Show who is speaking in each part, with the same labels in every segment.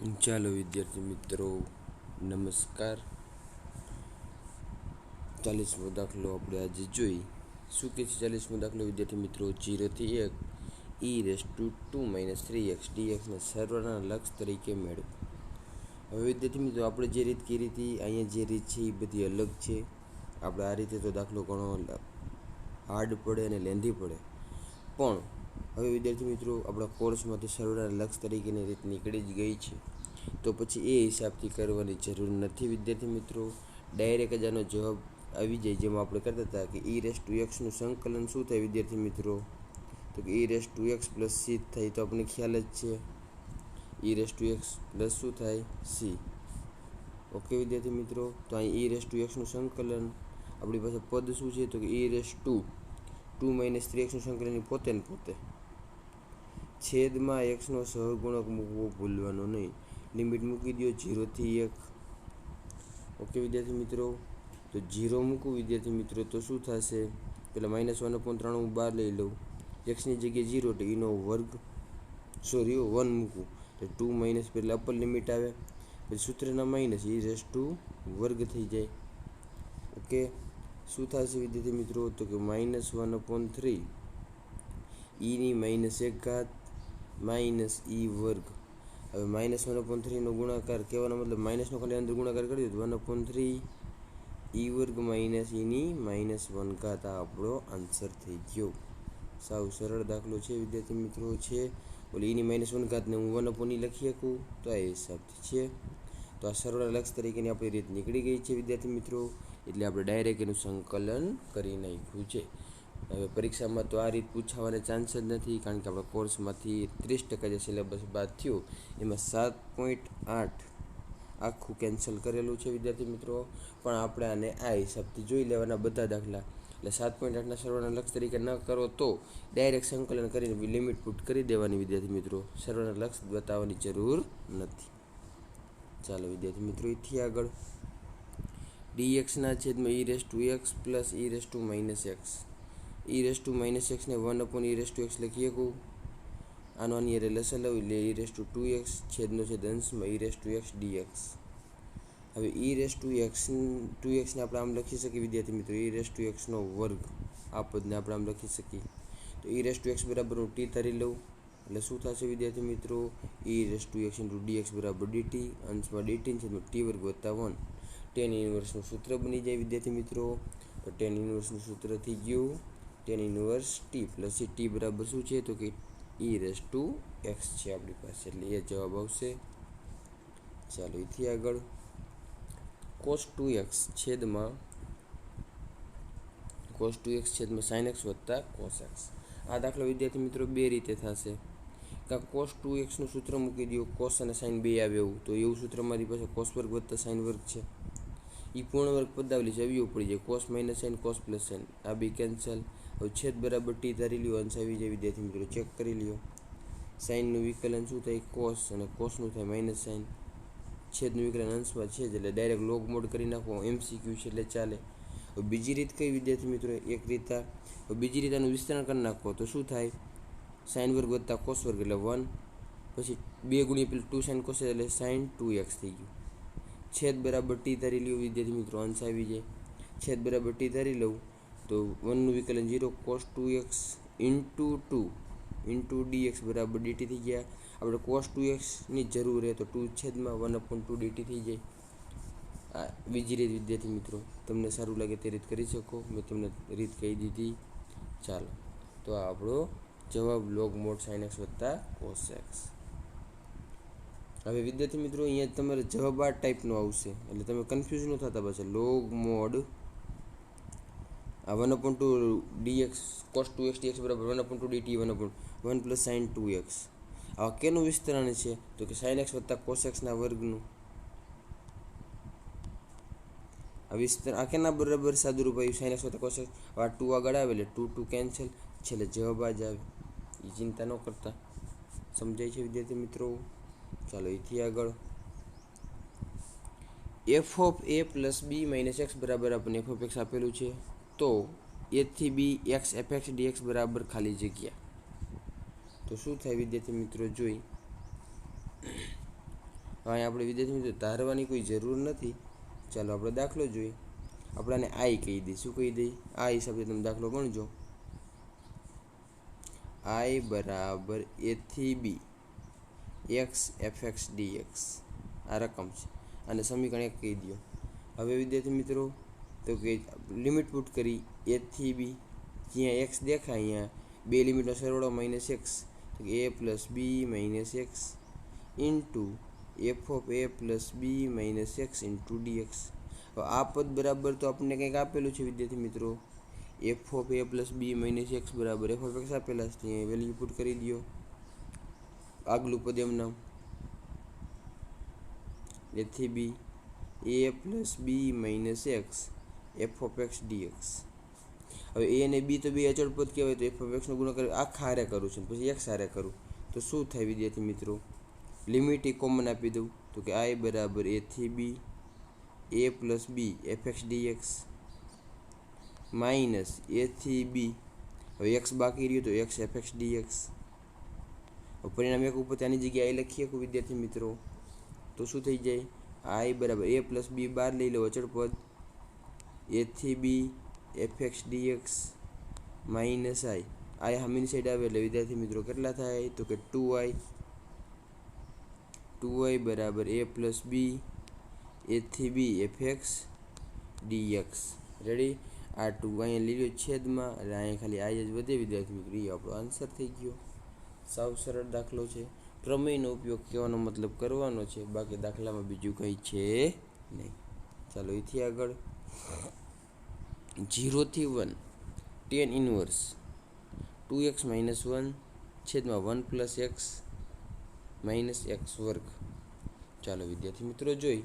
Speaker 1: ચાલો વિદ્યાર્થી મિત્રો, નમસ્કાર. 40મો દાખલો આપણે આજે જોઈ. શું કે છે 40મો દાખલો વિદ્યાર્થી મિત્રો? 0 થી 1 e⁻² - 3x dxને સર્વના લક્ષ તરીકે મેળવો. હવે વિદ્યાર્થી મિત્રો, આપણે જે રીત કરી હતી, અહીંયા જે રીત છે એ બધી અલગ છે. આપણે આ રીતે તો દાખલો ઘણો હાર્ડ પડે અને લેન્ધી પડે, પણ હવે વિદ્યાર્થી મિત્રો આપણા કોર્સમાંથી સર્વના લક્ષ તરીકેની રીત નીકળી જ ગઈ છે, તો પછી એ હિસાબથી કરવાની જરૂર નથી વિદ્યાર્થી મિત્રો. ડાયરેક્ટ જ આનો જવાબ આવી જાય, જેમાં આપણે કરતા હતા કે e⁻નું સંકલન શું થાય વિદ્યાર્થી મિત્રો? તો કે e⁻x પ્લસ c થાય. તો આપણને ખ્યાલ જ છે e⁻x પ્લસ શું થાય? c. ઓકે વિદ્યાર્થી મિત્રો, તો અહીં e⁻xનું સંકલન આપણી પાસે પદ શું છે? તો કે e⁻² - 3xનું સંકલન પોતે ને પોતે છેદમાં xનો સહગુણક મૂકવો ભૂલવાનો નહીં. લિમિટ મૂકી દો 0 થી 1. ઓકે વિદ્યાર્થી મિત્રો, તો 0 મૂકું વિદ્યાર્થી મિત્રો તો શું થશે? પેલા -1/3 હું બહાર લઈ લઉં, એક્સની જગ્યાએ 0 એટલે એનો વર્ગ, સોરી 1 મૂકું તો 2 - પેલા અપર લિમિટ આવે, પછી સૂત્રના માઇનસ e⁻² થઈ જાય. ઓકે, શું થશે વિદ્યાર્થી મિત્રો? તો કે -1/3 e⁻1 માઇનસ e². હવે -1/3 નો ગુણાકાર કહેવાનો મતલબ માઇનસનો ખાલી અંદર ગુણાકાર કરી દો 1/3 e² - e−1 આ આપણો આન્સર થઈ ગયો. સાવ સરળ દાખલો છે વિદ્યાર્થી મિત્રો. છે ઓલી e−1 ને હું 1/e લખી શકું, તો આ હિસાબથી છે. તો આ સરળ લક્ષ તરીકેની આપણી રીત નીકળી ગઈ છે વિદ્યાર્થી મિત્રો, એટલે આપણે ડાયરેક્ટ એનું સંકલન કરી નાખ્યું છે. હવે પરીક્ષામાં તો આ રીત પૂછાવાના ચાન્સ જ નથી, કારણ કે આપણા કોર્સમાંથી 30% જે સિલેબસ બાદ થયો એમાં 7.8 આખું કેન્સલ કરેલું છે વિદ્યાર્થી મિત્રો. પણ આપણે આને આ હિસાબથી જોઈ લેવાના બધા દાખલા, એટલે 7.8ના સર્વના લક્ષ તરીકે ન કરો તો ડાયરેક્ટ સંકલન કરીને લિમિટ પુટ કરી દેવાની વિદ્યાર્થી મિત્રો. સર્વના લક્ષ બતાવવાની જરૂર નથી. ચાલો વિદ્યાર્થી મિત્રો, એથી આગળ dxના છેદમાં e⁻x પ્લસ e⁻−x. e⁻−x ને 1/e⁻x લખી શકું. આનો આની અરે લસાઅ એટલે e⁻2x છેદનો છેદ અંશમાં e⁻x dx. હવે e⁻2x ને આપણે આમ લખી શકીએ વિદ્યાર્થી મિત્રો, e⁻x નો વર્ગ. આ પદને આપણે આમ લખી શકીએ. તો e⁻x બરાબર હું t ધારી લઉં, એટલે શું થશે વિદ્યાર્થી મિત્રો? e⁻x dx બરાબર dt, અંશમાં dt છેદમાં t² + 1. tan ઇન્વર્સનું સૂત્ર બની જાય વિદ્યાર્થી મિત્રો. તો tan ઇન્વર્સનું સૂત્ર થઈ ગયું tan inverse t plus t બરાબર શું છે? તો કે e⁻x છે આપણી પાસે, એટલે એ જવાબ આવશે. ચાલો એથી આગળ cos 2x છેદમાં sin x વત્તા cos x. આ દાખલો વિદ્યાર્થી મિત્રો બે રીતે થશે. કાં cos 2xનું સૂત્ર મૂકી દો, cos અને sin બે આવે એવું, તો એવું સૂત્ર મારી પાસે cos² વત્તા sin² છે. એ પૂર્ણ વર્ગ પદાવલી છે, અવયવ પડી જાય cos - sin cos + sin, આ બી કેન્સલ. હવે છેદ બરાબર t ધારી લ્યો, અંશ આવી જાય વિદ્યાર્થી મિત્રો, ચેક કરી લ્યો. સાઇનનું વિકલન શું થાય? cos, અને cosનું થાય -sin. છેદનું વિકલન અંશમાં છે જ, એટલે ડાયરેક્ટ લોગ મોડ કરી નાખો, MCQ છે એટલે ચાલે. હવે બીજી રીત કઈ વિદ્યાર્થી મિત્રો? એક રીત આ. હવે બીજી રીત આનું વિસ્તરણ કરી નાખો તો શું થાય? sin² વત્તા cos² એટલે 1, પછી 2 ગુણ્યા પેલું 2 sin cos એટલે sin 2x થઈ ગયું. છેદ બરાબર t ધારી લ્યો વિદ્યાર્થી મિત્રો, અંશ આવી જાય. છેદ બરાબર t ધારી લઉં તો 1નું વિકલન 0 cos 2x ઇન્ટુ dx બરાબર dt થઈ ગયા. આપણે cos 2xની જરૂર રહે તો 2 છેદમાં 1/2 dt થઈ જાય. આ બીજી રીત વિદ્યાર્થી મિત્રો, તમને સારું લાગે તે રીત કરી શકો, મેં તમને રીત કહી દીધી. ચાલો, તો આ આપણો જવાબ log mod sin x વત્તા cos x. હવે વિદ્યાર્થી મિત્રો અહીંયા તમારે જવાબ આ ટાઈપનો આવશે, એટલે તમે કન્ફ્યુઝ ન થતા પાછા. log mod આ 1/2 dx cos 2x dx બરાબર 1/2 dt 1 + sin 2x. આ કેનું વિસ્તરણ છે? તો કે sin x વત્તા cos x ના વર્ગનું. આ વિસ્તરણ આ કેના બરાબર સાદુરૂપ આવ્યું? sin x વત્તા cos x. આ 2 આગળ આવે એટલે 2 કેન્સલ, છેલ્લે જવાબ જ આવે. એ ચિંતા ન કરતા. સમજાય છે વિદ્યાર્થી મિત્રો? ચાલો એથી આગળ f(a + b - x) બરાબર આપણને f(x) આપેલું છે, તો a થી b x fx dx બરાબર ખાલી જગ્યા. તો શું થાય વિદ્યાર્થી મિત્રો? જોઈ અહીં આપણે વિદ્યાર્થી મિત્રો ધારવાની કોઈ જરૂર નથી. ચાલો આપણે દાખલો જોઈએ. આપણે આને આઈ કહી દઈએ. શું કહી દઈએ? આ હિસાબે તમે દાખલો ગણજો. આઈ બરાબર એ થી બી એક્સ એફ એક્સ ડીએક્સ આ રકમ છે. અને સમીકરણ 1 કહી દો. હવે વિદ્યાર્થી મિત્રો તો કે લિમિટ પુટ કરી એ થી બી, જ્યાં એક્સ દેખાય અહીંયા બે લિમિટનો સરવાળો માઇનસ એક્સ, તો a plus B minus x into f of A plus B minus x into dx. હવે આ પદ બરાબર તો આપણને કંઈક આપેલું છે વિદ્યાર્થી મિત્રો, F of A plus B minus X બરાબર એફ ઓફ એક્સ આપેલા છે, ત્યાં વેલ્યુ પુટ કરી દો. આગલું પદ એમનામ એ થી b a plus B minus x f of x dx. હવે એ અને બી તો બે અચળ પદ કહેવાય, તો એફ ઓફ એક્સનો ગુણાકાર આખા હારે કરું છું પછી એક્સ હારે કરું તો શું થાય વિદ્યાર્થી મિત્રો? લિમિટ એ કોમન આપી દઉં તો કે આઈ બરાબર એ થી b a plus b F x dx minus a થી બી, હવે એક્સ બાકી રહ્યું તો એક્સ એફ એક્સ ડીએક્સ. પરિણામ એક ઉપર ત્યાંની જગ્યાએ આઈ લખીએ કે વિદ્યાર્થી મિત્રો, તો શું થઈ જાય? આઈ બરાબર એ પ્લસ બી બાર લઈ લો અચળ પદ, એ થી B F x dx minus I સામેની સાઈડ આવે એટલે વિદ્યાર્થી મિત્રો કેટલા થાય? તો કે 2i બરાબર એ પ્લસ બી એ થી B F x dx. Ready? આ 2 અહીંયા લીધો છેદમાં એટલે અહીંયા ખાલી આઈ જ વધે વિદ્યાર્થી મિત્રો, એ આપણો આન્સર થઈ ગયો. સાવ સરળ દાખલો છે. પ્રમેયનો ઉપયોગ કહેવાનો મતલબ કરવાનો છે, બાકી દાખલામાં બીજું કંઈ છે નહીં. ચાલો એથી આગળ 0 થી 1 tan ઇનવર્સ 2x માઇનસ 1 છેદમાં 1 પ્લસ એક્સ માઇનસ એક્સ વર્ગ. ચાલો વિદ્યાર્થી મિત્રો જોઈ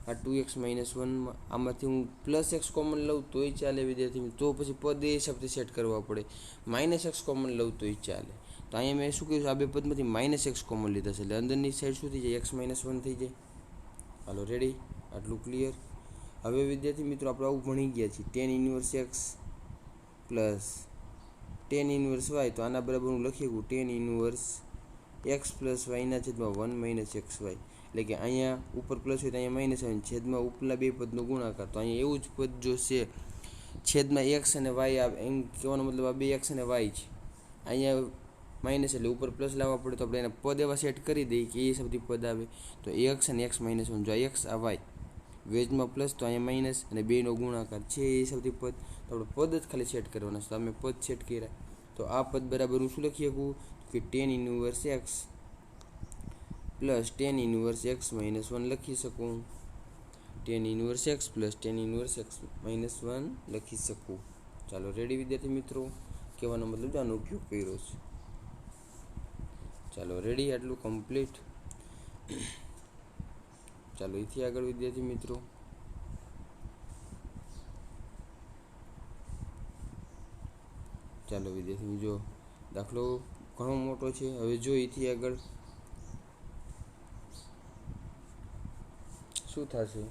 Speaker 1: આ 2x માઇનસ 1 આમાંથી હું પ્લસ એક્સ કોમન લઉં તોય ચાલે વિદ્યાર્થી મિત્રો, તો પછી પદ એ હિસાબથી સેટ કરવા પડે. માઇનસ એક્સ કોમન લઉં તોય ચાલે. તો અહીંયા મેં શું કહ્યું છે, આ બે પદમાંથી માઇનસ એક્સ કોમન લીધા છે એટલે અંદરની સાઈડ શું થઈ જાય? એક્સ માઇનસ 1 થઈ જાય. હાલો રેડી? આટલું ક્લિયર. હવે વિદ્યાર્થી મિત્રો આપણે આવું ભણી ગયા છીએ, tan inverse X plus tan inverse Y, તો આના બરાબર હું લખી શકું tan ઇનવર્સ એક્સ પ્લસ વાયના છેદમાં 1 માઇનસ એક્સ વાય. એટલે કે અહીંયા ઉપર પ્લસ હોય તો અહીંયા માઇનસ આવે, છેદમાં ઉપલા બે પદનો ગુણાકાર. તો અહીંયા એવું જ પદ જો છે છેદમાં એક્સ અને વાય આવે, એમ કહેવાનો મતલબ આ બે એક્સ અને વાય છે, અહીંયા માઇનસ એટલે ઉપર પ્લસ લાવવા પડે, તો આપણે એને પદ એવા સેટ કરી દઈએ કે એ સૌથી પદ આવે. તો એક્સ અને એક્સ માઇનસ 1, જો આ એક્સ આ વાય વેજમાં પ્લસ તો અહીંયા માઇનસ અને બેનો ગુણાકાર છે એ સૌથી પદ, તો આપણે પદ જ ખાલી સેટ કરવાના છે. તો અમે પદ સેટ કર્યા, તો આ પદ બરાબર હું શું લખી શકું કે tan inverse X plus tan inverse x minus 1 લખી શકું. tan inverse X plus tan inverse x minus 1 લખી શકું. ચાલો રેડી વિદ્યાર્થી મિત્રો? કહેવાનો મતલબ આનો ઉપયોગ કર્યો છે. ચાલો રેડી? આટલું કમ્પ્લીટ. ચાલો એથી આગળ વિદ્યાર્થી મિત્રો ચાલો વિદ્યાર્થી જો દાખલો ઘણો મોટો છે. હવે જો એથી આગળ શું થશે?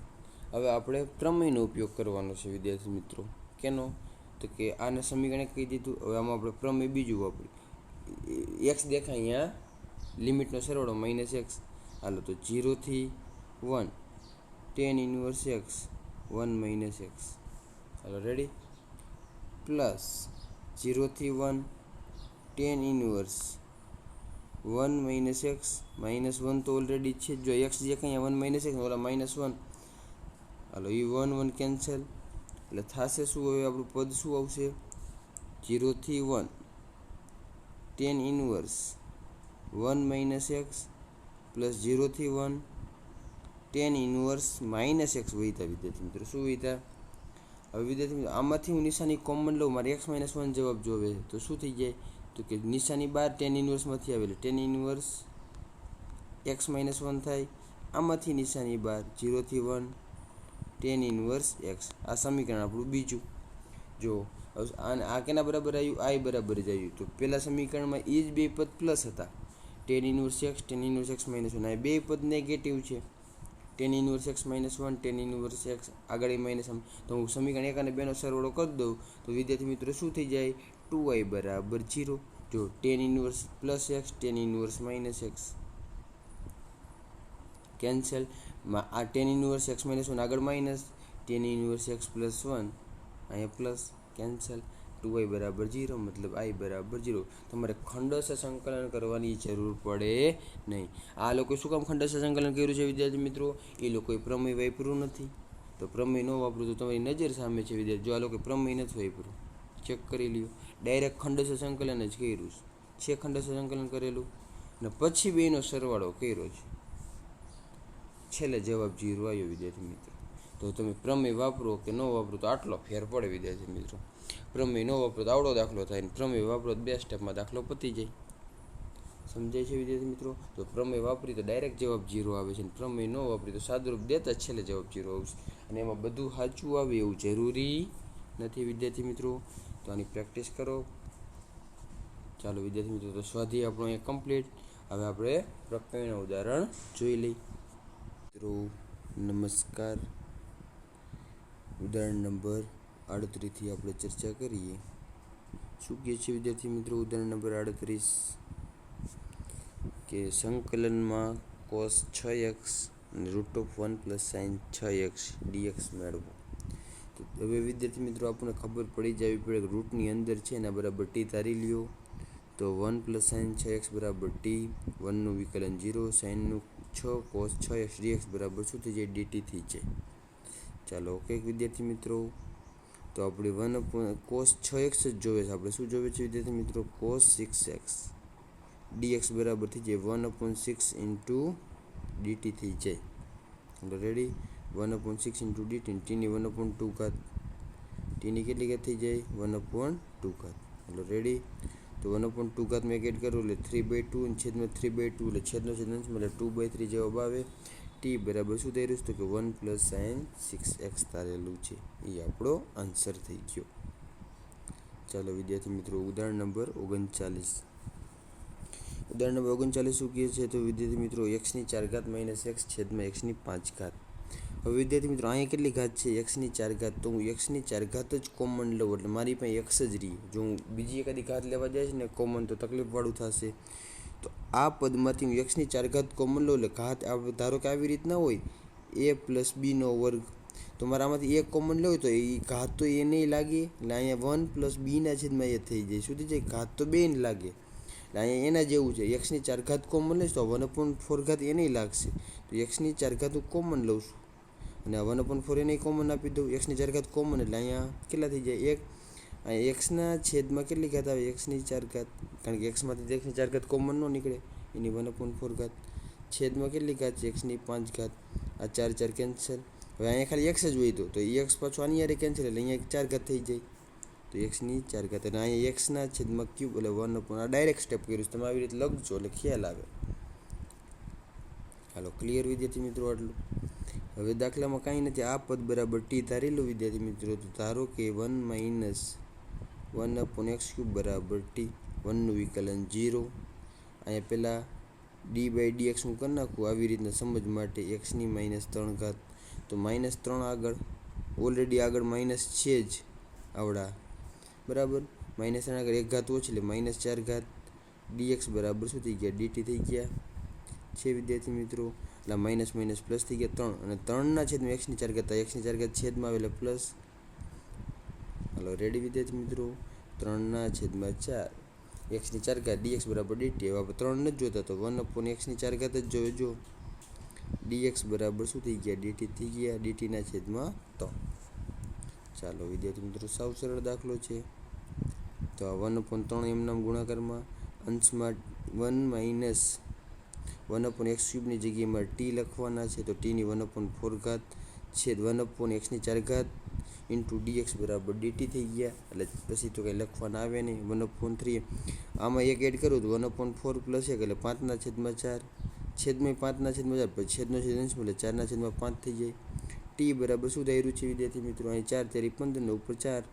Speaker 1: હવે આપણે પ્રમેયનો ઉપયોગ કરવાનો છે વિદ્યાર્થી મિત્રો. કેનો? તો કે આને સમીકરણ કહી દીધું. હવે આમાં આપણે પ્રમેય બીજું વાપરીએ. એક્સ દેખાય અહીંયા લિમિટનો સરવાળો માઇનસ એક્સ. હાલો તો 0 થી 1 tan inverse x 1 minus x. ચાલો રેડી? પ્લસ 0 થી 1 tan inverse 1 minus x minus 1 તો ઓલરેડી છે, જો એક્સ જે કંઈ 1 માઇનસ એક્સ ઓલા માઇનસ 1, હાલો એ 1 1 કેન્સલ એટલે થશે શું? હવે આપણું પદ શું આવશે? 0 થી 1 tan inverse 1 minus x plus 0 થી 1 tan ઇનવર્સ માઇનસ એક્સ વહીતા વિદ્યાર્થી મિત્રો. શું વહીતા? હવે વિદ્યાર્થી મિત્રો આમાંથી હું નિશાની કોમન લઉં, મારે એક્સ માઇનસ 1 જવાબ જોવે તો શું થઈ જાય? તો કે નિશાની બાર tan ઇનવર્સમાંથી આવે એટલે tan ઇનવર્સ એક્સ માઇનસ 1 થાય. આમાંથી નિશાની બાર 0 થી 1 tan ઇનવર્સ એક્સ. આ સમીકરણ આપણું બીજું. જો આ કેના બરાબર આવ્યું? આઈ બરાબર જ આવ્યું. તો પહેલાં સમીકરણમાં એ જ બે પદ પ્લસ હતા, tan ઇનવર્સ એક્સ માઇનસ 1. આ બે પદ નેગેટિવ છે, tan inverse x minus 1 tan inverse x આગળ માઇનસ. તો હું સમીકરણ 1 અને 2નો સરવાળો કરી દઉં તો વિદ્યાર્થી મિત્રો શું થઈ જાય? 2i બરાબર 0. જો tan inverse plus x tan inverse minus x. Cancel. આ tan inverse x minus one આગળ minus, tan inverse x plus one અહીંયા પ્લસ, કેન્સલ. 2y બરાબર 0 મતલબ i બરાબર 0. તમારે ખંડશ સંકલન કરવાની જરૂર પડે નહીં. આ લોકોએ શું કામ ખંડશ સંકલન કર્યું છે વિદ્યાર્થી મિત્રો? એ લોકોએ પ્રમેય વાપર્યું નથી. તો પ્રમેય ન વાપરું તો તમારી નજર સામે છે વિદ્યાર્થી. જો આ લોકોએ પ્રમેય નથી વાપર્યું, ચેક કરી લ્યો. ડાયરેક્ટ ખંડશ સંકલન જ કર્યું છે. ખંડશ સંકલન કરેલું અને પછી બેનો સરવાળો કર્યો છે. છેલ્લે જવાબ 0 આવ્યો વિદ્યાર્થી મિત્રો. તો તમે પ્રમેય વાપરો કે ન વાપરો તો આટલો ફેર પડે વિદ્યાર્થી મિત્રો. પ્રમેય ન વાપરો તો આવડો દાખલો થાય ને પ્રમેય વાપરો તો 2 સ્ટેપમાં દાખલો પતી જાય. સમજાય છે વિદ્યાર્થી મિત્રો? તો પ્રમેય વાપરી તો ડાયરેક્ટ જવાબ 0 આવે છે, અને પ્રમેય ન વાપરી તો સાદુરૂપ દેતા જ છેલ્લે જવાબ 0 આવશે. અને એમાં બધું સાચું આવે એવું જરૂરી નથી વિદ્યાર્થી મિત્રો. તો આની પ્રેક્ટિસ કરો. ચાલો વિદ્યાર્થી મિત્રો, તો સ્વાધ્યાય આપણો અહીંયા કમ્પ્લીટ. હવે આપણે પ્રકરણનું ઉદાહરણ જોઈ લઈએ. મિત્રો નમસ્કાર. ઉદાહરણ નંબર 38થી આપણે ચર્ચા કરીએ. શું કહે છે વિદ્યાર્થી મિત્રો? ઉદાહરણ નંબર 38 કે સંકલનમાં cos 6x અને √1 + sin 6x dx મેળવો. તો હવે વિદ્યાર્થી મિત્રો આપણને ખબર પડી જવી પડે કે રૂટની અંદર છે એના બરાબર t ધારી લ્યો. તો 1 + sin 6x બરાબર t, 1નું વિકલન 0, સાઇનનું 6 cos 6x dx બરાબર શું થઈ જાય? dt થઈ જાય. ચાલો ઓકે વિદ્યાર્થી મિત્રો. તો આપણે 1 cos 6x જ જોવે છે. આપણે શું જોવે છે વિદ્યાર્થી મિત્રો? cos 6x dx બરાબર થઈ જાય 1/6 dt થઈ જાય. રેડી? 1/6 dt, tની 1/2 ઘાત, tની કેટલી ઘાત થઈ જાય? 1/2 ઘાત. એટલે રેડી? તો 1/2 ઘાત મેં એડ કરું એટલે 3/2 અને છેદમાં 3/2 એટલે છેદનો છેદ અંશમાં એટલે 2/3 જવાબ આવે. t બરાબર શું થઈ રહ્યું છે? તો કે 1 + sin 6x ધારેલું છે. એ આપણો આન્સર થઈ ગયો. ચાલો વિદ્યાર્થી મિત્રો, ઉદાહરણ નંબર 39. ઉદાહરણ નંબર 39 શું કહે છે? તો વિદ્યાર્થી મિત્રો x4 - x છેદમાં x5 ઘાત. હવે વિદ્યાર્થી મિત્રો અહીંયા કેટલી ઘાત છે? x4 ઘાત. તો હું x4 ઘાત જ કોમન લઉં એટલે મારી પાસે x જ રહી. જો હું બીજી એકાદી ઘાત લેવા જઈશ ને કોમન તો તકલીફવાળું થશે. તો આ પદમાંથી હું x4 ઘાત કોમન લઉં એટલે ઘાત ધારો કે આવી રીતના હોય a + b² તો મારે આમાંથી એક કોમન લેવું તો એ ઘાત તો એ નહીં લાગે. એટલે અહીંયા 1 + b² એ થઈ જાય. શું થઈ જાય? ઘાત તો 2 ને લાગે. એટલે અહીંયા એના જેવું છે. x4 ઘાત કોમન લઈશ તો 1/4 ઘાત એ નહીં લાગશે. તો x4 ઘાત હું કોમન લઉં છું અને 1/4 એને કોમન આપી દઉં. x4 ઘાત કોમન એટલે અહીંયા કેટલા થઈ જાય? 1. અહીંયા xના છેદમાં કેટલી ઘાત આવે? x4 ઘાત. કારણ કે xમાંથી x4 ઘાત કોમન ન નીકળે, એની 1/4 ઘાત. છેદમાં કેટલી ઘાત છે? x5 ઘાત. આ 4 4 કેન્સલ. હવે અહીંયા ખાલી x જ હોય તો એ x પાછું આની યારે કેન્સલ એટલે અહીંયા 4 ઘાત થઈ જાય. તો x4 ઘાત અને અહીંયા xના છેદમાં ક્યુબ એટલે 1/. આ ડાયરેક્ટ સ્ટેપ કર્યું છે. તમે આવી રીતે લખજો એટલે ખ્યાલ આવે. હાલો ક્લિયર વિદ્યાર્થી મિત્રો આટલું. હવે દાખલામાં કાંઈ નથી. આ પદ બરાબર t ધારી લો વિદ્યાર્થી મિત્રો. તો ધારો કે 1 - 1/x³ બરાબર t, 1નું વિકલન 0. અહીંયા પહેલાં d/dx હું કરી નાખું આવી રીતના સમજ માટે. x ની -3 ઘાત. તો -3 આગળ ઓલરેડી આગળ માઇનસ છે જ આવડા બરાબર. -3 આગળ 1 ઘાત ઓછી એટલે -4 ઘાત dx બરાબર શું થઈ ગયા? dt થઈ ગયા છે વિદ્યાર્થી મિત્રો. એટલે માઇનસ માઇનસ પ્લસ થઈ ગયા 3 અને 3ના છેદમાં x4 ઘાત. x4 ઘાત છેદમાં આવે એટલે પ્લસ. હાલો રેડી વિદ્યાર્થી મિત્રો? 3/4 x4 ઘાત dx બરાબર dt. હવે આપણે 3 નથી જોતા તો 1/x4 ઘાત જ જોવે. જો dx બરાબર શું થઈ ગયા? dt થઈ ગયા. dtના છેદમાં 3. ચાલો વિદ્યાર્થી મિત્રો સાવ સરળ દાખલો છે. તો આ 1/3 એમનામ ગુણાકારમાં અંશમાં 1 - 1/x³ જગ્યામાં t લખવાના છે. તો tની 1/4 ઘાત છેદ 1/x4 ઘાત dx બરાબર dt થઈ ગયા. એટલે પછી તો કંઈ લખવાના આવે નહીં. 1/3 આમાં એક એડ કરું તો 1/4 + 1 એટલે 5/4 છેદમાં 5/4 પછી છેદનો છેદ અંશમાં એટલે 4/5 થઈ જાય. t બરાબર શું થઈ રહ્યું છે વિદ્યાર્થી મિત્રો? અહીં 4 × 15 ને ઉપર 4.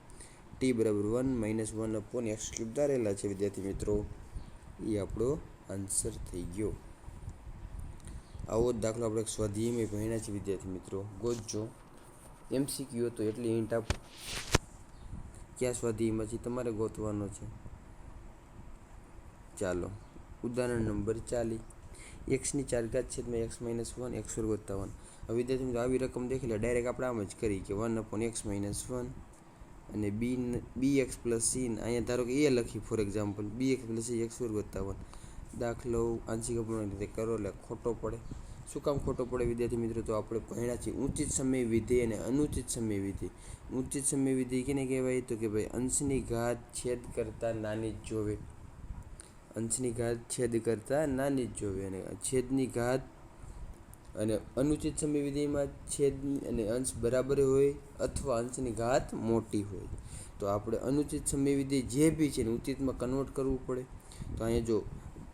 Speaker 1: t બરાબર 1 - 1/x³ ધારેલા છે વિદ્યાર્થી મિત્રો. એ આપણો આન્સર થઈ ગયો. આવો જ દાખલો આપણે સ્વાધ્યાયમાં ભણ્યા છે વિદ્યાર્થી મિત્રો. ગોતજો. MCQ હતો એટલે હિન્ટ આપો. ક્યાં સ્વાધ્યાયમાંથી તમારે ગોતવાનો છે. ચાલો ઉદાહરણ નંબર 40. એક્સની 4 ઘાત છેદમાં એક્સ માઇનસ 1 એક્સ વર્ગ વત્તા 1. હવે વિદ્યાર્થી મિત્રો આવી રકમ દેખી લે, ડાયરેક્ટ આપણે આમ જ કરી કે 1/x-1 અને બી એક્સ પ્લસ સી, અહીંયા ધારો કે એ લખી for example B X plus C X વર્ગ વત્તા 1. દાખલો આંશિક અપૂર્ણાંક રીતે કરો એટલે ખોટો પડે. શું કામ ખોટો પડે વિદ્યાર્થી મિત્રો? તો આપણે ભણ્યા છીએ ઉચિત સમય વિધેય અને અનુચિત સમય વિધેય. ઉચિત સમય વિધેય કેને કહેવાય? તો કે ભાઈ અંશની ઘાત છેદ કરતાં નાની જ જોવે. અંશની ઘાત છેદ કરતાં નાની જ જોવે. અને છેદની ઘાત અને અનુચિત સમય વિધેયમાં છેદ અને અંશ બરાબર હોય અથવા અંશની ઘાત મોટી હોય. તો આપણે અનુચિત સમય વિધેય જે બી છે ને ઉચિતમાં કન્વર્ટ કરવું પડે. તો અહીંયા જો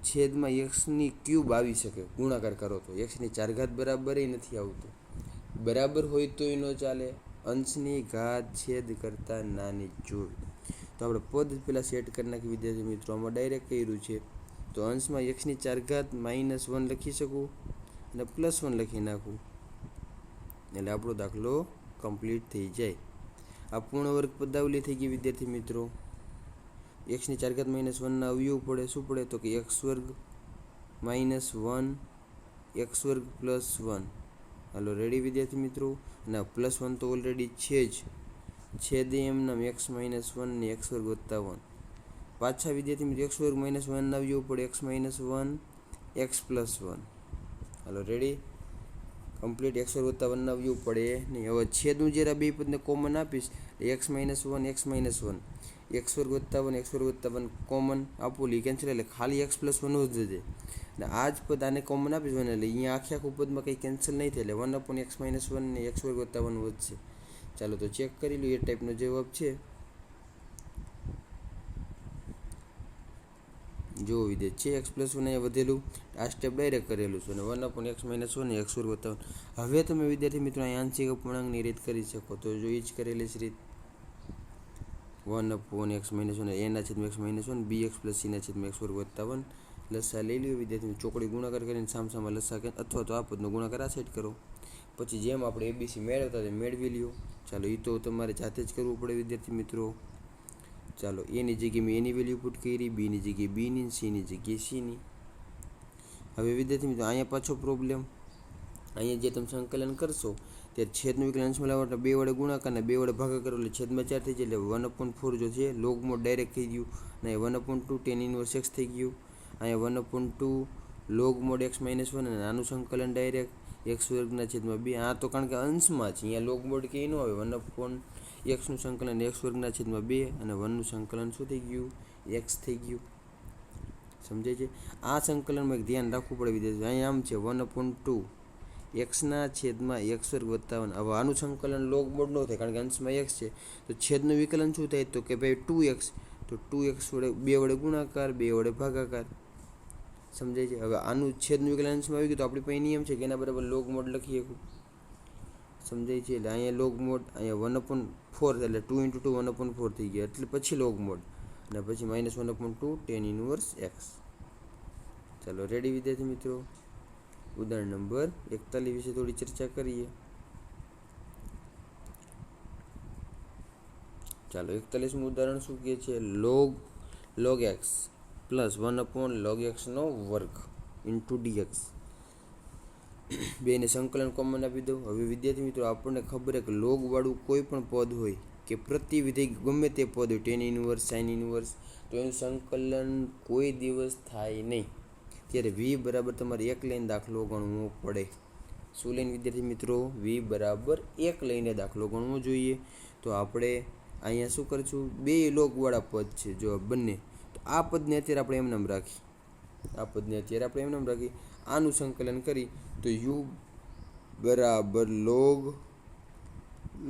Speaker 1: છેદમાં એક્સની ક્યુબ આવી શકે, ગુણાકાર કરો તો એક્સની 4 ઘાત બરાબર નથી આવતું. બરાબર હોય તોય ન ચાલે, અંશની ઘાત છેદ કરતાં નાની જ જોવે. તો આપણે પદ પહેલાં સેટ કરી નાખી વિદ્યાર્થી મિત્રો. આમાં ડાયરેક્ટ કર્યું છે તો અંશમાં એક્સની 4 ઘાત -1 લખી શકું અને +1 લખી નાખું એટલે આપણો દાખલો કમ્પ્લીટ થઈ જાય. આ પૂર્ણ વર્ગ પદાવલી થઈ ગઈ વિદ્યાર્થી મિત્રો. એક્સની 4 ઘાત -1 અવયવ પડે શું પડે? તો કે એક્સ વર્ગ -1 એક્સ વર્ગ +1. હાલો રેડી વિદ્યાર્થી મિત્રો. અને +1 તો ઓલરેડી છે જ, છેદ એમનામ એક્સ -1 ને એક્સ વર્ગ વત્તા 1. પાછા વિદ્યાર્થી મિત્રો એક્સ વર્ગ -1 અવયવ પડે એક્સ -1 એક્સ +1. હાલો રેડી કમ્પ્લીટ. એક્સ વર્ગ વત્તા 1 અવયવ પડે નહીં. હવે છેદનું જ્યારે બે પદને કોમન આપીશ એક્સ -1 એક્સ -1 એક્સ વર્ગ વત્તા 1 એક્સ વર્ગ વત્તા 1 કોમન આપું કેન્સલ એટલે ખાલી એક્સ +1 જ જશે. અને આ જ પદ આને કોમન આપીશ એટલે અહીંયા આખું પદમાં કંઈ કેન્સલ નહીં થાય એટલે 1/x -1 ને એક્સ વર્ગ વત્તા 1 વધશે. ચાલો તો ચેક કરી લો. એ ટાઈપનો જવાબ છે. જો વિધેય છે એક્સ +1 અહીંયા વધેલું, આ સ્ટેપ ડાયરેક્ટ કરેલું છે અને 1/x -1 ને એક્સ વર્ગ વત્તા 1. હવે તમે વિદ્યાર્થી મિત્રો અહીં આંશિક અપૂર્ણાંકની રીત કરી શકો. તો જો એ જ કરેલી છે રીત 1/x -1 એના છેદમાં x -1 bx + cના છેદમાં x વર્ગ વત્તા 1. લસા લઈ લ્યો વિદ્યાર્થી ચોકડી ગુણાકાર કરીને સામસામા લસા અથવા તો આ પદનો ગુણાકાર આ સાઈડ કરો. પછી જેમ આપણે એબીસી મેળવતા તે મેળવી લ્યો. ચાલો એ તો તમારે જાતે જ કરવું પડે વિદ્યાર્થી મિત્રો. ચાલો એની જગ્યાએ મેં એની વેલ્યુ પુટ કરી, બીની જગ્યાએ બીની, સીની જગ્યાએ સીની. હવે વિદ્યાર્થી મિત્રો અહીંયા પાછો પ્રોબ્લેમ. અહીંયા જે તમે સંકલન કરશો ત્યારે છેદનું વિકલન અંશમાં લાવો એટલે 2 વડે ગુણાકાર ને 2 વડે ભાગાકાર કરો એટલે છેદમાં 4 થઈ જાય એટલે 1/4 જો છે લોગમોડ ડાયરેક્ટ થઈ ગયું. અને 1/2 tan inverse x થઈ ગયું. અહીંયા 1/2 લોગમોડ x -1 અને આનું સંકલન ડાયરેક્ટ x વર્ગના છેદમાં 2. આ તો કારણ કે અંશમાં છે, અહીંયા લોગમોડ કે ન આવે. 1/x નું સંકલન x વર્ગના છેદમાં 2 અને 1 નું સંકલન શું થઈ ગયું? x થઈ ગયું. સમજાય છે? આ સંકલનમાં એક ધ્યાન રાખવું પડે વિદ્યાર્થી. અહીંયા આમ છે 1/2 એક્સના છેદમાં એક્સ વર્ગ વત્તા 1. હવે આનું સંકલન લોગમોડ ન થાય કારણ કે અંશમાં x છે. તો છેદનું વિકલન શું થાય? તો કે ભાઈ 2x. તો 2x વડે 2 વડે ગુણાકાર 2 વડે ભાગાકાર. સમજાય છે? હવે આનું છેદનું વિકલન અંશમાં આવી ગયું તો આપણી પાસે નિયમ છે કે એના બરાબર લોગમોડ લખી શકું. સમજાય છે? એટલે અહીંયા લોગમોડ, અહીંયા 1/4 એટલે 2 × 2 1/4 થઈ ગયા એટલે પછી લોગમોડ અને પછી -1/2 tan inverse x. ચાલો રેડી વિદ્યાર્થી મિત્રો. ઉદાહરણ નંબર 41 વિશે થોડી ચર્ચા કરીએ. ચાલો 41મું ઉદાહરણ શું કહે છે? log x plus 1/log x નો વર્ગ ઇન્ટુ dx. બેને સંકલન કોમન આપી દો. હવે વિદ્યાર્થી મિત્રો આપણને ખબર છે કે લોગ વાળું કોઈ પણ પદ હોય કે પ્રતિ વિધેય ગમે તે પદ હોય tan inverse sin inverse તો એનું સંકલન કોઈ દિવસ થાય નહીં. ત્યારે v બરાબર તમારે 1 લઈને દાખલો ગણવો પડે. શું લઈને વિદ્યાર્થી મિત્રો? v બરાબર 1 લઈને દાખલો ગણવો જોઈએ. તો આપણે અહીંયા શું કરીશું? બે લોગવાળા પદ છે જો બંને. તો આ પદને અત્યારે આપણે એમ નામ રાખી, આનું સંકલન કરી તો u બરાબર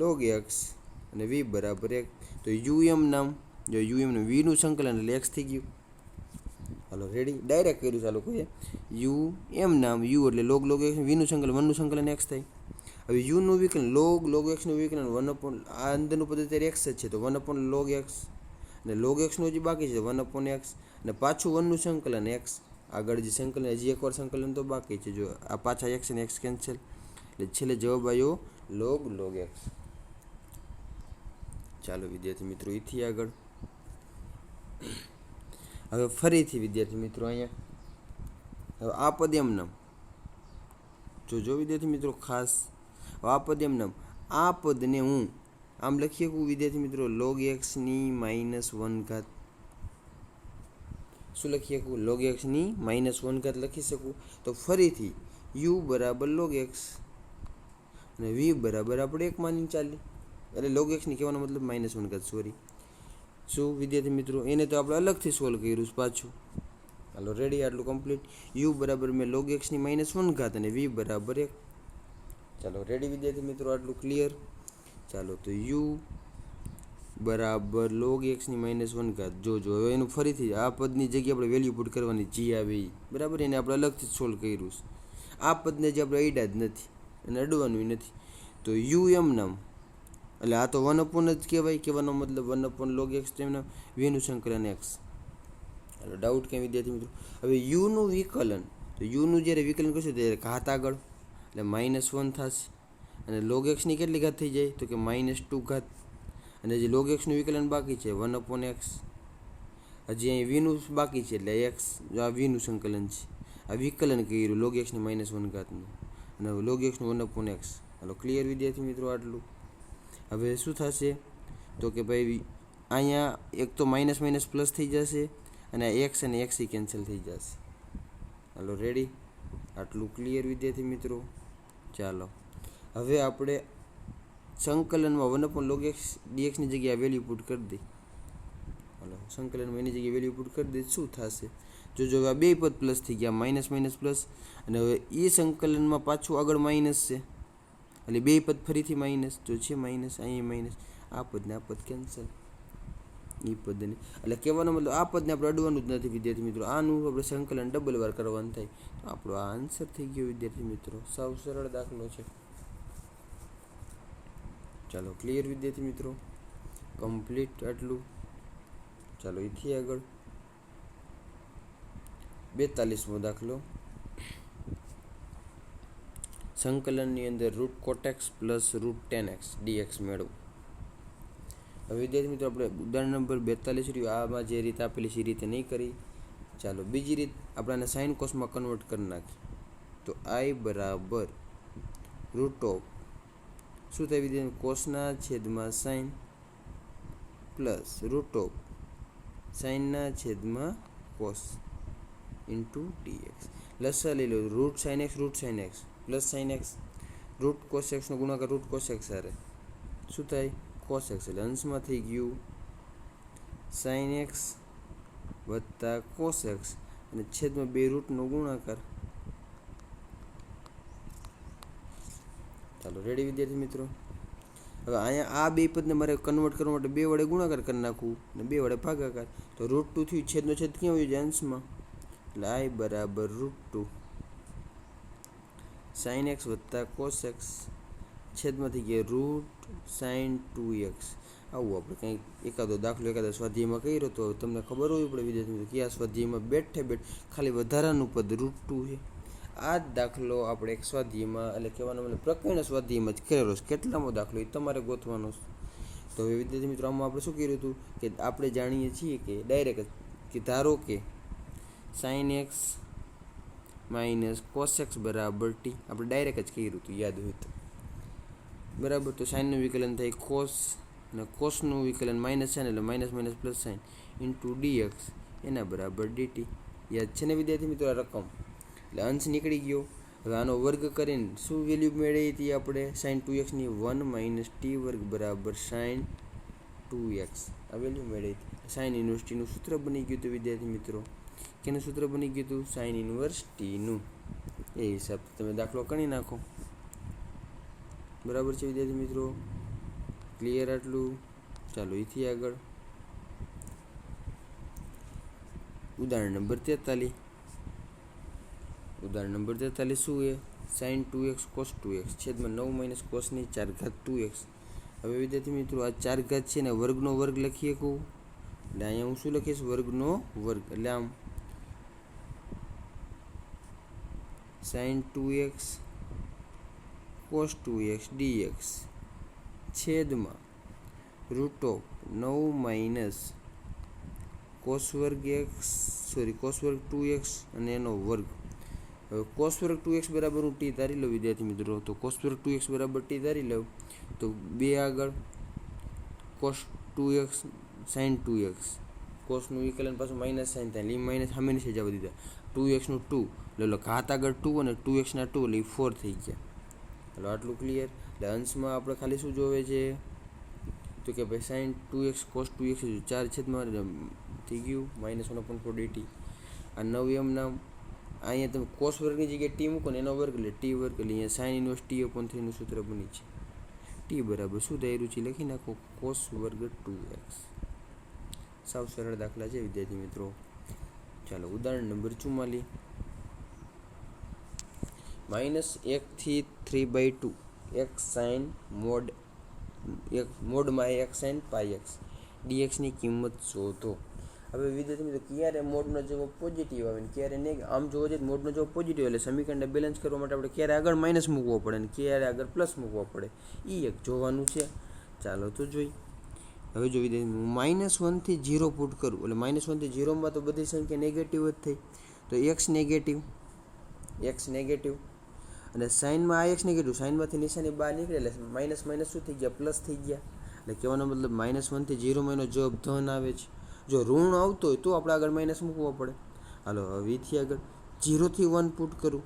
Speaker 1: log x અને v બરાબર 1. તો um નામ જો v નું સંકલન એટલે x થઈ ગયું. હાલો રેડી ડાયરેક્ટ કર્યું. ચાલો કહીએ નામ u એટલે log x, v નું સંકલન 1 નું સંકલન x થાય. હવે u નું વિકલન log x નું વિકલન 1 આ અંદરનું પદ અત્યારે x જ છે તો 1/log x અને log x નું હજી બાકી છે 1/x અને પાછું 1 નું સંકલન x. આગળ જે સંકલન હજી એકવાર સંકલન તો બાકી છે. જો આ પાછા x અને x કેન્સલ એટલે છેલ્લે જવાબ આવ્યો log x. ચાલો વિદ્યાર્થી મિત્રો એથી આગળ હવે ફરીથી વિદ્યાર્થી મિત્રો અહીંયા હવે આ પદ એમ નામ જો વિદ્યાર્થી મિત્રો ખાસ આ પદ એમ નામ આ પદને હું આમ લખી શકું વિદ્યાર્થી મિત્રો log x ની -1 શું લખી શકું log x ની -1 લખી શકું. તો ફરીથી u બરાબર log x અને v બરાબર આપણે 1 માની ચાલીએ, એટલે log x ની કહેવાનો મતલબ -1 સોરી. શું વિદ્યાર્થી મિત્રો એને તો આપણે અલગથી સોલ્વ કર્યું છે પાછું. હાલો રેડી, આટલું કમ્પ્લીટ. u બરાબર મેં log x ની -1 અને v બરાબર 1. ચાલો રેડી વિદ્યાર્થી મિત્રો, આટલું ક્લિયર. ચાલો તો u બરાબર log x ની -1 જો હવે એનું ફરીથી આ પદની જગ્યાએ આપણે વેલ્યુ પુટ કરવાની જી આવે એ બરાબર, એને આપણે અલગથી સોલ્વ કર્યું છે. આ પદને જે આપણે અડ્યા જ નથી અને અડવાનું નથી. તો u એમ નામ એટલે આ તો 1 જ કહેવાય, કહેવાનો મતલબ 1 log x તેમના vનું સંકલન x. હાલો ડાઉટ ક્યાં વિદ્યાર્થી મિત્રો? હવે યુનું વિકલન, તો યુનું જ્યારે વિકલન કરશું ત્યારે ઘાત આગળ એટલે -1 થશે અને log x ની કેટલી ઘાત થઈ જાય તો કે -2 ઘાત. અને જે log x નું વિકલન બાકી છે 1/x, હજી અહીં vનું બાકી છે એટલે x, જો આ vનું સંકલન છે, આ વિકલન કર્યું log x ની -1 નું અને log x નું 1/x. હાલો ક્લિયર વિદ્યાર્થી મિત્રો આટલું. હવે શું થશે તો કે ભાઈ અહીંયા એક તો માઇનસ પ્લસ થઈ જશે અને x અને x કેન્સલ થઈ જશે. હાલો રેડી, આટલું ક્લિયર વિદ્યાર્થી મિત્રો. ચાલો હવે આપણે સંકલનમાં 1/log x dx ની જગ્યાએ વેલ્યુ પુટ કરી દઈ. હાલો સંકલનમાં એની જગ્યાએ વેલ્યુ પુટ કરી દઈ, શું થશે જો આ બે પદ પ્લસ થઈ ગયા, માઇનસ પ્લસ, અને હવે એ સંકલનમાં પાછું આગળ માઇનસ છે એટલે બે પદ ફરીથી માઇનસ, તો છે માઇનસ, અહીં માઇનસ, આ પદને આ પદ કેન્સલ, એ પદને એટલે કહેવાનો મતલબ આ પદને આપણે અડવાનું જ નથી વિદ્યાર્થી મિત્રો. આનું આપણે સંકલન ડબલ વાર કરવાનું થાય, તો આપણો આ આન્સર થઈ ગયો વિદ્યાર્થી મિત્રો. સાવ સરળ દાખલો છે. ચાલો ક્લિયર વિદ્યાર્થી મિત્રો, કમ્પ્લીટ આટલું. ચાલો એથી આગળ 42મો દાખલો. સંકલનની અંદર √cot x plus √tan x dx મેળવો. હવે વિદ્યાર્થી મિત્રો આપણે ઉદાહરણ નંબર 42 રહ્યું, આમાં જે રીત આપેલી છે એ રીતે નહીં કરી. ચાલો બીજી રીત આપણે આને સાઇન કોસમાં કન્વર્ટ કરી નાખીએ. તો i બરાબર √ શું થાય વિદ્યાર્થી, કોસના છેદમાં સાઇન પ્લસ √સાઇનના છેદમાં કોસ ઇન્ટુ dx. લસા લઈ લો, √sin x plus sin x, √cos x નો ગુણાકાર √cos x સાથે શું થાય cos x, એટલે અંશમાં થઈ ગયું sin x વત્તા cos x અને છેદમાં બે રૂટનો ગુણાકાર. ચાલો રેડી વિદ્યાર્થી મિત્રો. હવે અહીંયા આ બે પદને મારે કન્વર્ટ કરવા માટે 2 વડે ગુણાકાર કરી નાખવું અને 2 વડે ભાગાકાર. તો √2 થયું, છેદનો છેદ ક્યાં આવ્યો છે અંશમાં, એટલે i બરાબર √2 sin x વત્તા cos x છેદમાં થઈ ગયા √sin 2x. આવું આપણે કંઈક એકાદો દાખલો એકાદા સ્વાધ્યાયમાં કર્યો તો તમને ખબર હોવી પડે વિદ્યાર્થી મિત્રો કે આ સ્વાધ્યાયમાં બેઠે ખાલી વધારાનું પદ √2 છે. આ જ દાખલો આપણે એક સ્વાધ્યાયમાં એટલે કહેવાનો મતલબ પ્રકરણ સ્વાધ્યાયમાં જ કરેલો છે. કેટલામો દાખલો એ તમારે ગોતવાનો છે. તો હવે વિદ્યાર્થી મિત્રો આમાં આપણે શું કર્યું હતું કે આપણે જાણીએ છીએ કે ડાયરેક્ટ કે ધારો કે sin x minus cos x બરાબર t, આપણે ડાયરેક્ટ જ કર્યું હતું યાદ હોય તો બરાબર. તો સાઇનનું વિકલન થાય cos અને કોસનું વિકલન માઇનસ સાઇન એટલે minus plus sine into dx એના બરાબર dt. યાદ છે ને વિદ્યાર્થી મિત્રો આ રકમ, એટલે અંશ નીકળી ગયો. હવે આનો વર્ગ કરીને શું વેલ્યુ મેળવી હતી આપણે sin 2x ની 1 - t² બરાબર sin 2x આ વેલ્યુ મેળવી હતી. sin ઇન્વર્સ t નું સૂત્ર બની ગયું હતું વિદ્યાર્થી મિત્રો. કેનું સૂત્ર બની ગયું હતું, sin ઇન્વર્સ t નું. એ હિસાબથી તમે દાખલો ગણી નાખો. બરાબર છે વિદ્યાર્થી મિત્રો, ક્લિયર આટલું. ચાલો એથી આગળ ઉદાહરણ નંબર 43. ઉદાહરણ નંબર 43 શું છે, sin 2x cos 2x છેદમાં 9 - cos ની 4 2x. હવે વિદ્યાર્થી મિત્રો આ 4 છે ને વર્ગનો વર્ગ લખીએ કહું, એટલે અહીંયા હું શું લખીશ વર્ગનો વર્ગ, એટલે આમ sin 2x cos 2x dx છેદમાં √9 - cos વર્ગ x cos વર્ગ 2x અને એનો વર્ગ હવે કોસ વર્ગ 2x બરાબર હું ટી ધારી લઉં વિદ્યાર્થી મિત્રો. તો કોસ વર્ગ 2x બરાબર ટી ધારી લઉં તો 2 આગળ કોસ 2x સાઇન 2x, કોસનું વિકલન પાછું માઇનસ સાઇન થાય એટલે માઇનસ સામેની સાઈડ જવા દીધા. 2xનું 2 એટલે ઘાત આગળ 2 અને 2xના 2 એટલે 4 થઈ ગયા. એટલે આટલું ક્લિયર. એટલે અંશમાં આપણે ખાલી શું જોવે છે તો કે ભાઈ સાઇન 2x કોસ 2x 4 છેદમાં થઈ ગયું -1/4 dt. આ 9 એમના અહીંયા તમે કોસ વર્ગની જગ્યાએ ટી મૂકો ને એનો વર્ગ એટલે ટી વર્ગ, એટલે અહીંયા સાઇન ઇન્વર્સ t/3 નું સૂત્ર બની છે. ટી બરાબર શું થઈ રહ્યું છે લખી નાખો, કોસ વર્ગ 2x. સાવ સરળ દાખલા છે વિદ્યાર્થી મિત્રો. ચાલો ઉદાહરણ નંબર 44. -1 થી 3/2 x sin મોડમાં x sin πx dx ની કિંમત શોધો. હવે વિદ્યાર્થી મિત્રો ક્યારે મોડનો જવાબ પોઝિટિવ આવે ને ક્યારે નેગેટિવ. આમ જોવો જોઈએ મોડનો જવાબ પોઝિટિવ એટલે સમીકરણને બેલેન્સ કરવા માટે આપણે ક્યારે આગળ માઇનસ મૂકવો પડે ને ક્યારે આગળ પ્લસ મૂકવો પડે એ એક જોવાનું છે. ચાલો તો જોઈ. હવે જો વિદ્યાર્થી -1 થી 0 પુટ કરું એટલે -1 થી 0માં તો બધી સંખ્યા નેગેટિવ જ થઈ, તો x નેગેટિવ અને સાઇનમાં આ x નેગેટિવ, સાઇનમાંથી નિશાની બહાર નીકળે એટલે માઇનસ માઇનસ શું થઈ ગયા, પ્લસ થઈ ગયા. એટલે કહેવાનો મતલબ -1 થી 0માં એનો જવાબ ધન આવે છે. જો ઋણ આવતો હોય તો આપણે આગળ માઇનસ મૂકવો પડે. હાલો હવેથી આગળ 0 થી 1 પુટ કરું.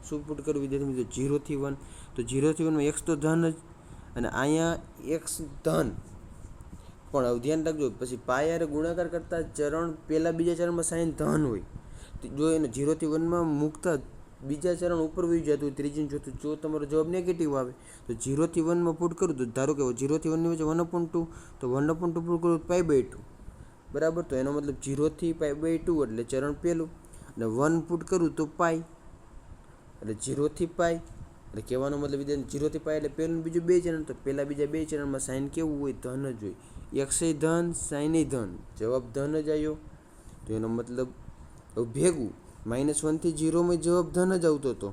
Speaker 1: શું પુટ કરું વિદ્યાર્થી મિત્રો? 0 થી 1. તો 0 થી 1માં x તો ધન જ અને અહીંયા x ધન, પણ હવે ધ્યાન રાખજો પછી પાયારે ગુણાકાર કરતા ચરણ પહેલાં બીજા ચરણમાં સાઇન ધન હોય, જો એને 0 થી 1માં મૂકતા બીજા ચરણ ઉપર વહી જતું હોય ત્રીજું ચોથું, જો તમારો જવાબ નેગેટિવ આવે તો 0 થી 1માં પુટ કરું તો ધારો કે 0 થી 1ની વચ્ચે 1/2 તો 1/2 પુટ કરું π/2 બરાબર. તો એનો મતલબ 0 થી π/2 એટલે ચરણ પહેલું અને 1 પુટ કરું તો પાઈ એટલે 0 થી પાઈ. એટલે કહેવાનો મતલબ 0 થી પાઈ એટલે પહેલું બીજું બે ચરણ, તો પહેલાં બીજા બે ચરણમાં સાઇન કેવું હોય, ધન જ હોય. x એ ધન સાઇન એ ધન, જવાબ ધન જ આવ્યો. તો એનો મતલબ ભેગું -1 થી 0માં જવાબ ધન જ આવતો હતો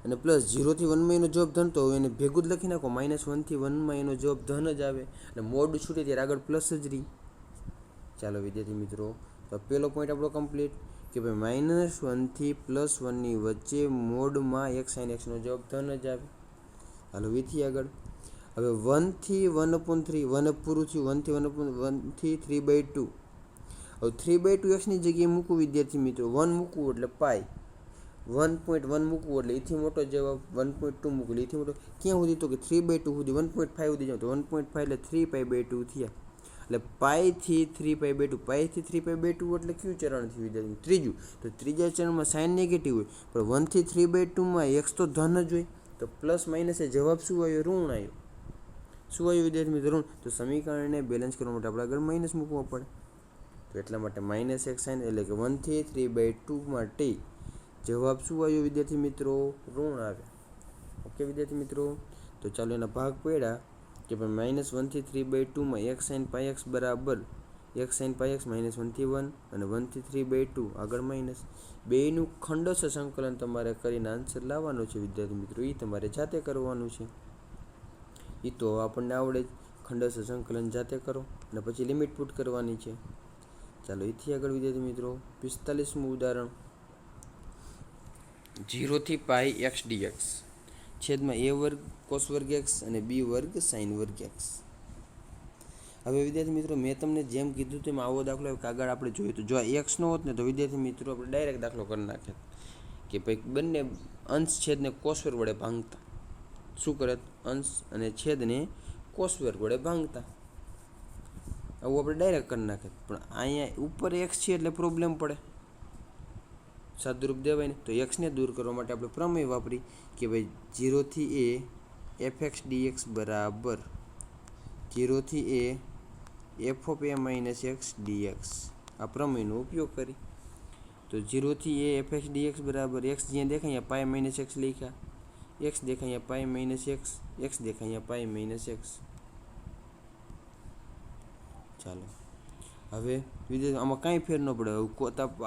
Speaker 1: અને પ્લસ 0 થી 1માં એનો જવાબ ધન, તો એને ભેગું જ લખી નાખો. -1 થી 1માં એનો જવાબ ધન જ આવે એટલે મોડ છૂટે ત્યારે આગળ પ્લસ જ રહી. ચાલો વિદ્યાર્થી મિત્રો, તો પહેલો પોઈન્ટ આપણો કમ્પ્લીટ કે ભાઈ -1 થી +1ની વચ્ચે મોડમાં x sin x નો જવાબ ધન જ આવે. હાલો વીથી આગળ. હવે 1 થી 1/3 1 પૂરું થયું, 1 થી 1 થી 3/2. હવે 3/2 x ની જગ્યાએ મૂકવું વિદ્યાર્થી મિત્રો, 1 મૂકવું એટલે પાઈ, 1.1 મૂકવું એટલે એથી મોટો જવાબ, 1.2 મૂકવું એટલે એથી મોટો. ક્યાં સુધી તો કે 3/2 સુધી, 1.5 સુધી જાવ તો 1.5 એટલે 3π/2 થયા. એટલે પાઈ થી 3π/2, પાઈ થી 3π/2 એટલે કયું ચરણ થયું વિદ્યાર્થી? ત્રીજું. તો ત્રીજા ચરણમાં સાઇન નેગેટિવ હોય પણ 1 થી 3/2માં x તો ધન જ હોય, તો પ્લસ માઇનસ એ જવાબ શું આવ્યો? ઋણ આવ્યો. શું આવ્યું વિદ્યાર્થી મિત્રો? ઋણ. તો સમીકરણને બેલેન્સ કરવા માટે આપણે આગળ માઇનસ મૂકવો પડે. તો એટલા માટે -x સાઇન એટલે કે 1 થી 3/2 માટે જવાબ શું આવ્યો વિદ્યાર્થી મિત્રો? ઋણ આવે. ઓકે વિદ્યાર્થી મિત્રો, તો ચાલો એના ભાગ પડ્યા કે ભાઈ -1 થી 3/2માં x sin πx બરાબર x sin πx -1 થી 1 અને 1 થી 3/2 આગળ માઇનસ. બેયનું ખંડોશ સંકલન તમારે કરીને આન્સર લાવવાનો છે વિદ્યાર્થી મિત્રો. એ તમારે જાતે કરવાનું છે. એ તો આપણને આવડે જ. ખંડોશ સંકલન જાતે કરો અને પછી લિમિટ પુટ કરવાની છે. ચાલો એથી આગળ વિદ્યાર્થી મિત્રો 45મું ઉદાહરણ. 0 થી પાઈ x dx છેદમાં a વર્ગ કોસ વર્ગ x અને b વર્ગ સાઇન વર્ગ x. હવે વિદ્યાર્થી મિત્રો મેં તમને જેમ કીધું તેમ આવો દાખલો આગળ આપણે જોયું તો જો આ x નો હોત ને તો વિદ્યાર્થી મિત્રો આપણે ડાયરેક્ટ દાખલો કરી નાખે કે ભાઈ બંને અંશ છેદને કોસ વર્ગ વડે ભાંગતા. શું કરત? અંશ અને છેદને કોસ વર્ગ વડે ભાંગતા. આવું આપણે ડાયરેક્ટ કરી નાખે, પણ અહીંયા ઉપર x છે એટલે પ્રોબ્લેમ પડે, સાદુરૂપ દેવાય ને. તો x ને દૂર કરવા માટે આપણે પ્રમેય વાપરી કે ભાઈ 0 થી a fx dx બરાબર 0 થી a f of a minus x dx. આ પ્રમેયનો ઉપયોગ કરી તો 0 થી a fx dx બરાબર x જ્યાં દેખાય અહીંયા પાઈ માઇનસ x લખ્યા, x દેખાય અહીંયા પાઈ માઇનસ x દેખાય અહીંયા પાઈ માઇનસ x. ચાલો હવે વિદ્યાર્થી આમાં કાંઈ ફેર ન પડે.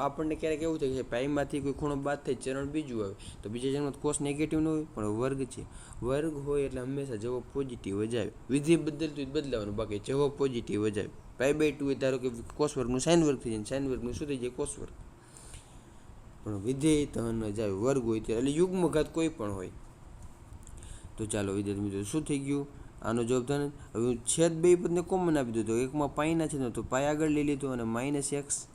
Speaker 1: આપણને ક્યારેક એવું થાય કે પાઈમાંથી કોઈ ખૂણો બાદ થાય ચરણ બીજું આવે તો બીજા ચરણમાં કોસ નેગેટિવ ન હોય પણ વર્ગ છે. વર્ગ હોય એટલે હંમેશા જવાબ પોઝિટિવ જ આવે. વિધિ બદલતું બદલાવાનું, બાકી જવાબ પોઝિટિવ જ આવે. π/2 ધારો કે કોસ વર્ગનું સાઇન વર્ગ થઈ જાય, સાઇન વર્ગનું શું થઈ જાય? કોસ વર્ગ. પણ વિધેય ધન જ આવે, વર્ગ હોય ત્યારે, એટલે યુગ્મ ઘાત કોઈ પણ હોય. તો ચાલો વિદ્યાર્થી મિત્રો શું થઈ ગયું, આનો જવાબ ધન. હવે હું છેદ બે પદને કોમન આપી દઉં, તો એકમાં પાઈના છેદમાં તો પાઈ આગળ લઈ લીધો અને -x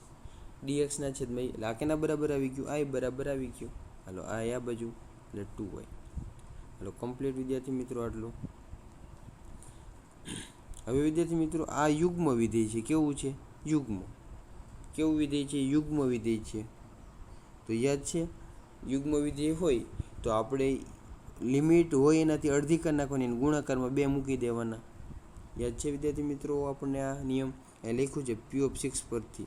Speaker 1: dxના છેદમાં એટલે આ કેના બરાબર આવી ગયું, આ બરાબર આવી ગયું. હાલો આ બાજુ એટલે 2 હોય. હાલો કમ્પ્લીટ વિદ્યાર્થી મિત્રો આટલું. હવે વિદ્યાર્થી મિત્રો આ યુગ્મ વિધેય છે, કેવું છે, યુગ્મ. કેવું વિધેય છે, યુગ્મ વિધેય છે. તો યાદ છે, યુગ્મ વિધેય હોય તો આપણે લિમિટ હોય એનાથી અડધી કરી નાખવાની, ગુણાકારમાં 2 મૂકી દેવાના. યાદ છે વિદ્યાર્થી મિત્રો આપણને આ નિયમ એ લખ્યું છે P(6) પરથી.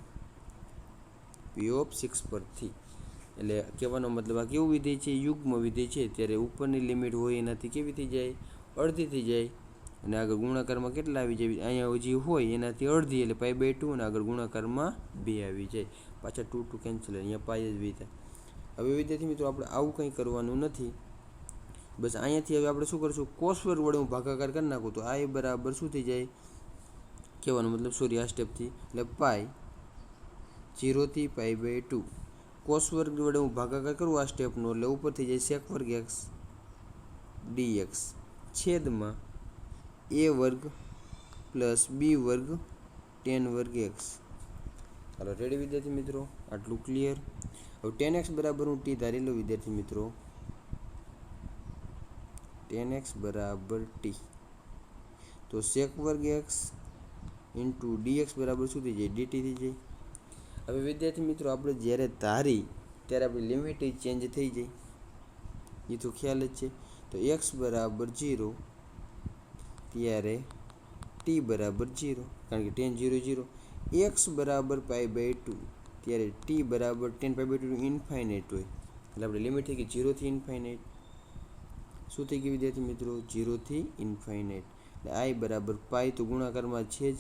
Speaker 1: P(6) પરથી એટલે કહેવાનો મતલબ આ કેવું વિધેય છે, યુગ્મ વિધેય છે. ત્યારે ઉપરની લિમિટ હોય એનાથી કેવી થઈ જાય, અડધી થઈ જાય, અને આગળ ગુણાકારમાં કેટલા આવી જાય, અહીંયા જે હોય એનાથી અડધી એટલે π/2, અને આગળ ગુણાકારમાં 2 આવી જાય. પાછા 2 કેન્સલ, અહીંયા પાઈ જ વીતા. હવે વિદ્યાર્થી મિત્રો આપણે આવું કંઈ કરવાનું નથી. બસ અહીંયાથી હવે આપણે શું કરશું, cos વર્ગ વડે હું ભાગાકાર કરી નાખું તો આ બરાબર શું થઈ જાય, કહેવાનો મતલબ સોરી આ સ્ટેપથી, એટલે પાઈ 0 થી π/2. cos વર્ગ વડે હું ભાગાકાર કરું આ સ્ટેપનો, એટલે ઉપર થઈ જાય sec વર્ગ x dx છેદમાં a વર્ગ પ્લસ b વર્ગ tan વર્ગ x. હાલો રેડી વિદ્યાર્થી મિત્રો, આટલું ક્લિયર. હવે tan x બરાબર હું t ધારી લઉં વિદ્યાર્થી મિત્રો, tan x બરાબર t. તો sec વર્ગ x ઇન્ટુ dx બરાબર શું થઈ જાય, dt થઈ જાય. હવે વિદ્યાર્થી મિત્રો આપણે જ્યારે ધારી ત્યારે આપણી લિમિટ ચેન્જ થઈ જાય, એ તો ખ્યાલ જ છે. તો x બરાબર 0 ત્યારે t બરાબર 0, કારણ કે tan 0 0. x બરાબર π/2 ત્યારે t બરાબર tan π/2 ઇન્ફાઇનાઇટ હોય, એટલે આપણે લિમિટ થઈ ગઈ 0 થી ઇન્ફાઇનાઇટ. શું થઈ ગયું વિદ્યાર્થી મિત્રો, 0 થી ઇન્ફાઇનાઇટ. એટલે i બરાબર પાઈ તો ગુણાકારમાં છે જ,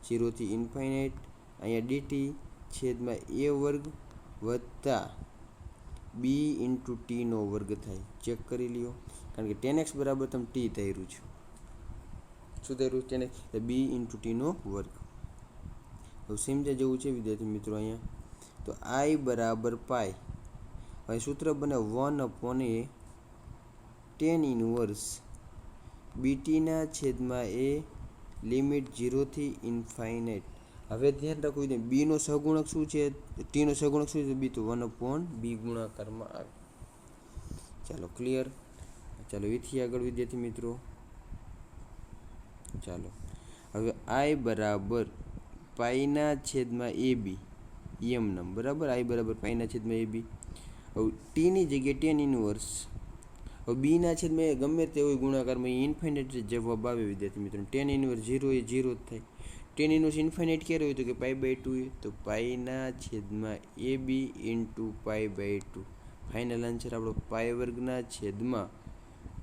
Speaker 1: 0 થી ઇન્ફાઇનાઇટ. અહીંયા dt છેદમાં a વર્ગ વત્તા b ઇન્ટુ ટીનો વર્ગ થાય. ચેક કરી લ્યો, કારણ કે tan x બરાબર તમે t ધાર્યું છે. શું ધાર્યું tan x, એટલે b ઇન્ટુ ટીનો વર્ગ. હવે સમજ્યા જેવું છે વિદ્યાર્થી મિત્રો અહીંયા. તો i બરાબર પાઈ, હવે સૂત્ર બને 1/a tan ઇનવર્સ બીટીના છેદમાં a લિમિટ 0 થી ઇન્ફાઇનાઇટ. હવે ધ્યાન રાખવું જોઈએ, b નો સહગુણક શું છે, t નો સહગુણક શું છે, b તો 1/b ગુણાકારમાં આવે. ચાલો ક્લિયર. ચાલો એથી આગળ વિદ્યાર્થી મિત્રો, ચાલો હવે i બરાબર પાઈના છેદમાં ab એમ નમ બરાબર, i બરાબર પાઈના છેદમાં ab. હવે ટીની જગ્યાએ tan ઇનવર્સ, હવે બીના છેદમાં ગમે તે હોય ગુણાકારમાં એ ઇન્ફાઇનાઇટ જવાબ આવે વિદ્યાર્થી મિત્રો. tan ઇનવર્સ 0 એ 0 જ થાય. tan ઇનવર્સ ઇન્ફાઇનાઇટ ક્યારે હોય, તો કે π/2, તો પાઈના છેદમાં ab ઇન્ટુ π/2. ફાઇનલ આન્સર આપણો પાઈ વર્ગના છેદમાં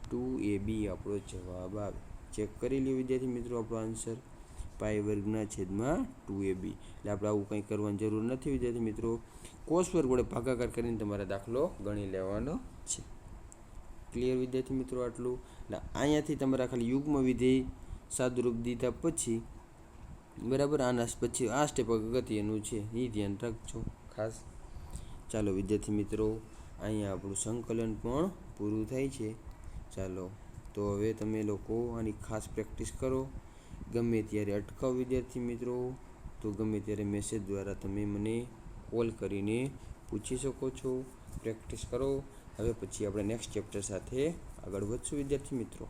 Speaker 1: 2ab આપણો જવાબ આવે. ચેક કરી લ્યો વિદ્યાર્થી મિત્રો આપણો આન્સર પાઈ વર્ગના છેદમાં 2ab. એટલે આપણે આવું કંઈ કરવાની જરૂર નથી વિદ્યાર્થી મિત્રો. cos વર્ગ વડે ભાગાકાર કરીને તમારે દાખલો ગણી લેવાનો છે. ક્લિયર વિદ્યાર્થી મિત્રો આટલું. એટલે અહીંયાથી તમારા ખાલી યુગ્મ વિધેય સાદુરૂપ દીધા પછી બરાબર, આના પછી આ સ્ટેપ અગત્યનું છે, એ ધ્યાન રાખજો ખાસ. ચાલો વિદ્યાર્થી મિત્રો અહીંયા આપણું સંકલન પણ પૂરું થાય છે. ચાલો તો હવે તમે લોકો આની ખાસ પ્રેક્ટિસ કરો. ગમે ત્યારે અટકાવ વિદ્યાર્થી મિત્રો, તો ગમે ત્યારે મેસેજ દ્વારા તમે મને કોલ કરીને પૂછી શકો છો. પ્રેક્ટિસ કરો. હવે પછી આપણે નેક્સ્ટ ચેપ્ટર સાથે આગળ વધશું વિદ્યાર્થી મિત્રો.